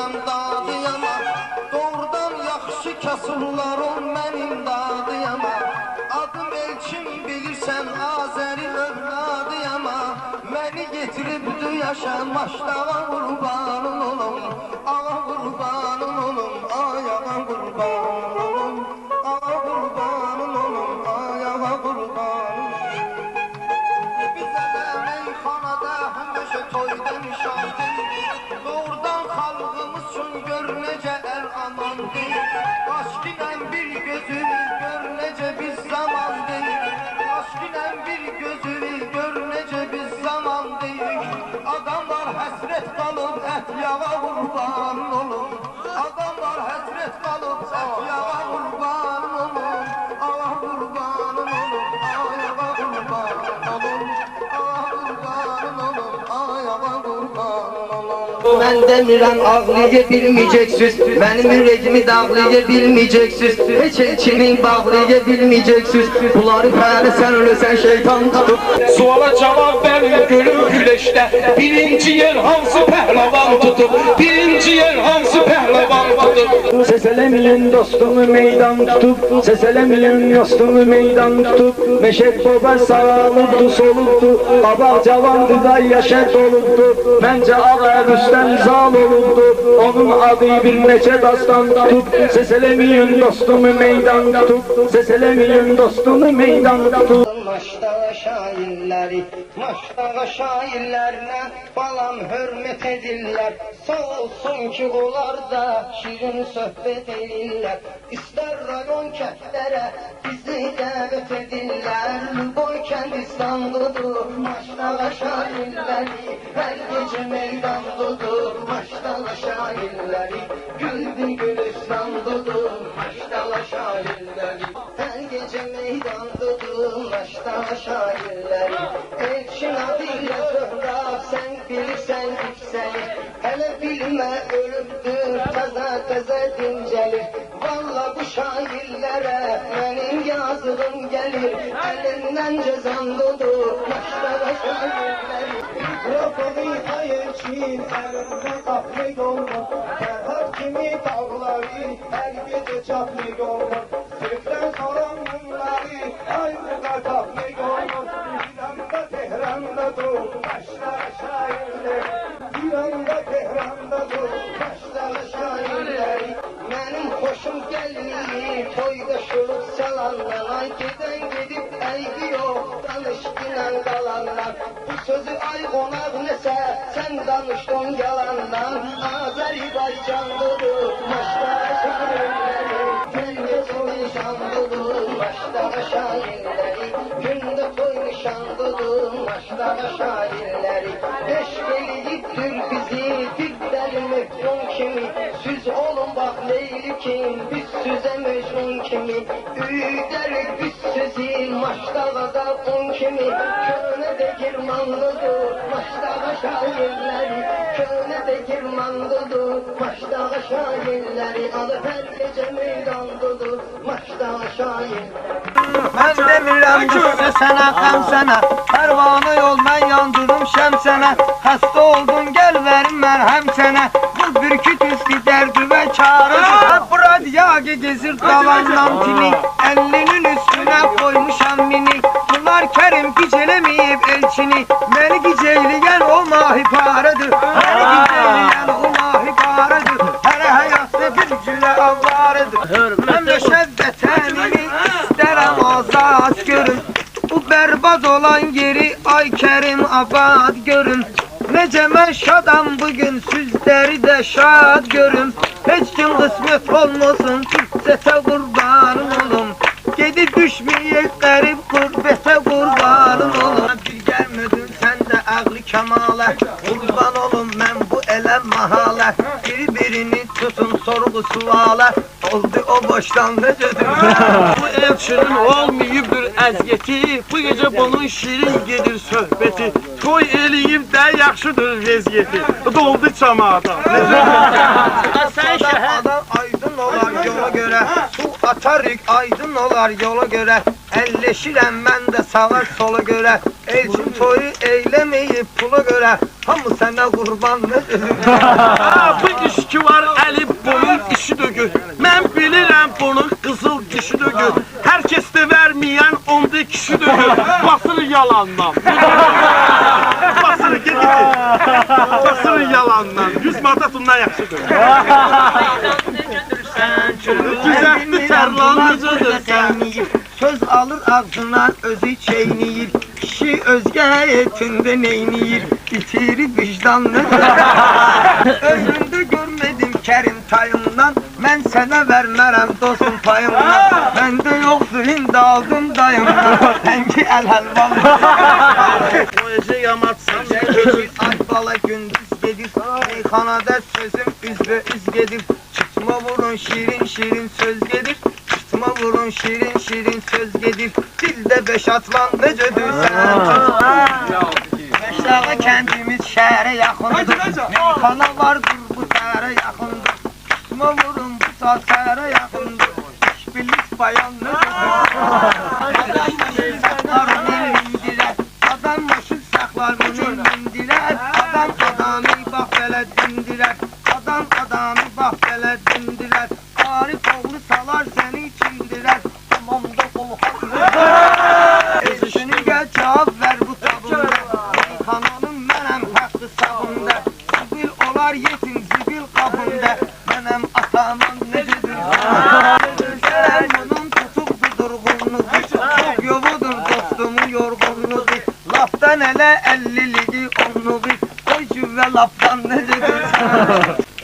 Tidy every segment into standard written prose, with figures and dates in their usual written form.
bilmirəm dadıyama, doğrudan yaxşı kasurlarım mənim dadıyama. Adım Elçin bilirsən Azəri övladıyama, məni getiribdü yaşam maşdağa qurbanın olum, ağa qurbanın olum, ayağa qurbanın olum, ağa qurbanın olum, ayağa qurbanın. Bizə də meyxanada həmişə toy demişəm, doğrudan xalqımız üçün gör necə əl amandır. Aşkınən bir gözü gör necə biz zamandır, aşkınən bir gözü gör necə biz zamandır. Adamlar həsrət qalıb ət yağa qurbanın olum, adamlar həsrət qalıb ət yağa qurbanın olum, ağa qurbanın olum, ayağa qurbanın olum, ağa qurbanın olum, ayağa qurbanın olum. Mən demirəm ağlaya bilməyəcəksiniz, mənim ürəyimi dağlaya bilməyəcəksiniz, heç elçinin bağlaya bilməyəcəksiniz. Bunları fəali sən ölürsən şeytan tutub. Suala cavab verin gülüm güleşte, birinci yer hansı pehlivan tutup, birinci yer hansı pehlivan tutup. Seselemeyin dostumu meydan tutup, seselemeyin dostumu meydan tutup. Meşet baba sağlıktı soluktu, baba cavandı da yaşa doluktu. Bence ağa Rüstem zal olundu, onun adı bir neçe dastan tutup. Seselemeyin dostumu meydan tutup, seselemeyin dostumu meydan tutup. Maşdağa şairləri, maşdağa şairlərinə balam hörmət edirlər. Sağ olsun ki onlar da şirin söhbət edirlər. İstər rayon kəndlərə bizi dəvət edirlər. Boy kənd İstanbul'dur, maşdağa şairləri, hər gecə meydandadır. Maşdağa şairləri, güldür Gülistan'dadır. Maşdağa şairləri, hər gecə meydandadır. Maşdağa şairləri, Elçin adıyla Zöhrab, sen bilirsən yüksəlir. Hələ bilmə ölübdür, təzə dincəlir. Valla bu şairlərə mənim yazığım gəlir. Əlindən cəzanlıdır maşdağa şairləri. Mikrofonu Elçin əlində qaplik olmur, Fərhad kimi dağları hər gecə çaplik olmur. Sürükdən soran bunları ayrıca taplik olmur. İranda Tehran'da dur maşdağa şairləri, İranda Tehran'da dur maşdağa şairləri. Mənim xoşum gəlmir toyda şuruq salanlar, ay gedən gedib əybi yox danışqınla qalanlar. Bu sözü ay qonaq nəsə sən danışdın yalandan, Azərbaycanlıdır maşdağa şairləri, gündə toy nişanlıdır maşdağa şairləri, gündə toy nişanlıdır maşdağa şairləri. Eşq eləyibdir bizi bir dəli Mecnun kimi, süz olun bax Leyli kim, biz süzə Mecnun kimi. Üydərik biz süzü maşdağada un kimi, könə də girmanlıdır maşdağa şairləri, könə də girmanlıdır maşdağa şairləri. Adı hər gecə meydandadır maşdağa şairləri. Mən demirəm düşsə sənə, qəm sənə, pərvanə yol mən yandırım şəm sənə. Xəstə oldun gəl verim mərhəm sənə, bu bürküt üstü dərdi və karıdır. Bu radyagı gezir davandan tini, 50'nin üstüne koymuşam mini. Bunlar Kerim gecələməyib elçini, məni gecəyləyən o mahiparıdır. Məni gecəyləyən o mahiparıdır, hələ həyatda bir gülə avvarıdır. Mən də şəddətənimi istərəm azad görün, bu bərbad olan yeri ay Kerim abad görün. Necə mən şadam bugün, sizləri də şad görüm. Heç gün qismət olmasın, fürsətə qurbanım olum. Gedib düşməyək qərib qurbətə qurbanım olum. Bir gəlmədin sən də ağlı kəmalə, qurban olum mən bu ələm mahalə. Bir-birini tutun sorğu sualə, oldu o boşdan necədir? Bu Elçinin olmayıbdır əziyyəti, bu gecə bunun şirin gedir söhbəti. Toy eləyib də yaxşıdır vəziyyəti, doldu camaata. Sən şəhərdən aydın olar yola görə, su atarıq aydın olar yola görə. Əlləşirəm mən də sağa sola görə. Elçin toyu eyləməyib pula görə. Hamı sənə qurbandır. Bu iş ki var Əli bunun işi dögür. Mən bilirəm bunun qızıl dişi dögür. Hər kəs də verməyən onda kişi dögür. Basır yalandan. Basır gedin. Basır yalandan. 100 manat ondan yaxşıdır. Güzəlli tərlanıcıdır sən. Söz alır ağzına özü çeyniyir. Kişi özgə etində neyniyir. İtirir vicdanını. Ömrümdə görmədim kərim tayımdan. Mən sənə vermərəm dostum payımdan. Məndə yoxdur indi aldım dayımdan. Həngi əl-həlvalı. Qoyacaq yamatsan. Keçir ay bala gündüz gedir. Meyxanada sözüm üzbə üz gedir. Çıtma vurun şirin şirin söz gedir. Çıtma vurun şirin şirin söz gedir. Dildə beş atlan necədir sən? Məşdağa kəndimiz şəhərə yaxındır. Meyxana vardır bu səhərə yaxındır. Çıtma vurun bu saat səhərə yaxındır. İşbilik bayan necədir? Adam başı saxlar mindirər. Adam başı saxlar mindirər. Adam adamı bax belə dindirər. Adam adamı bax belə dindirər. Arif oğlu salar səni çindirər. Tamamda qolxan. Eşini gəl cavab ver bu tabunda. Meyxananın mənəm haqqı sağında. Zibil olar yetim zibil qabında. Mənəm atamın necədir? Gözlər bunun tutubdur durğunluğu. Çox yovudur dostumun yorğunluğu. Lafdan elə 50'ligi onluğu. Oy cüvvə lafdan necədir?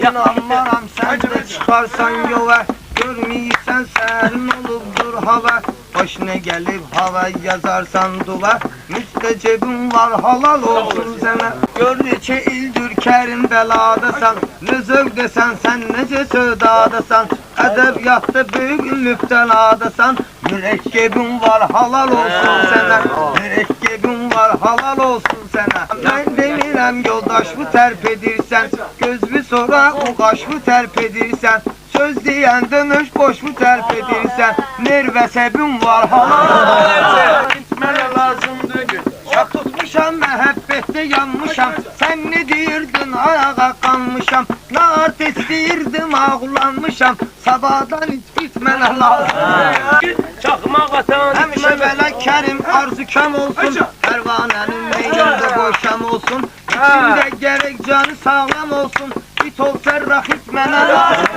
İnanmaram sən də çıxarsan yola. Görməyirsən sərin olubdur hava. Başına gəlib hava yazarsan dula. Müstəcəbin var halal olsun sənə. Gör neçə ildir kərim bəladasan. Ne zövqdəsən sən necə sövdadasan. Ədəbiyyatda böyük mübtəladasan. Mürəkkəbin var halal olsun sənə. Mürəkkəbin var halal olsun sənə. Mən demirəm yoldaş bu tərp edirsən. Gözlü sonra o qaş bu tərp edirsən. Söz deyən dönüş boş mu tərp edirsən. Nerv əsəbin var halal. Gitmene lazımdır gün. Çox tutmuşam məhəbbətdə yanmışam. Sən ne deyirdin ayağa qanmışam. Nə art istəyirdim ağlanmışam. Sabahdan itmənə lazım. Çaxmaq atan Həmişə belə kərim arzukam olsun. Pərvanənin meydində boşam olsun. İçində gərək canı sağlam olsun. İt olsa raxit mənə lazım.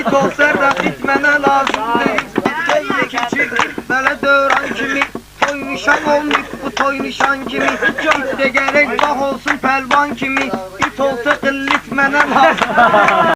İt olsa raxit mənə lazımdır. İt keçir belə dövran kimi. Toy nişan olmayıb bu toy nişan kimi. İt də gərək bax olsun pəlvan kimi. İt olsa qıllit mənə lazım.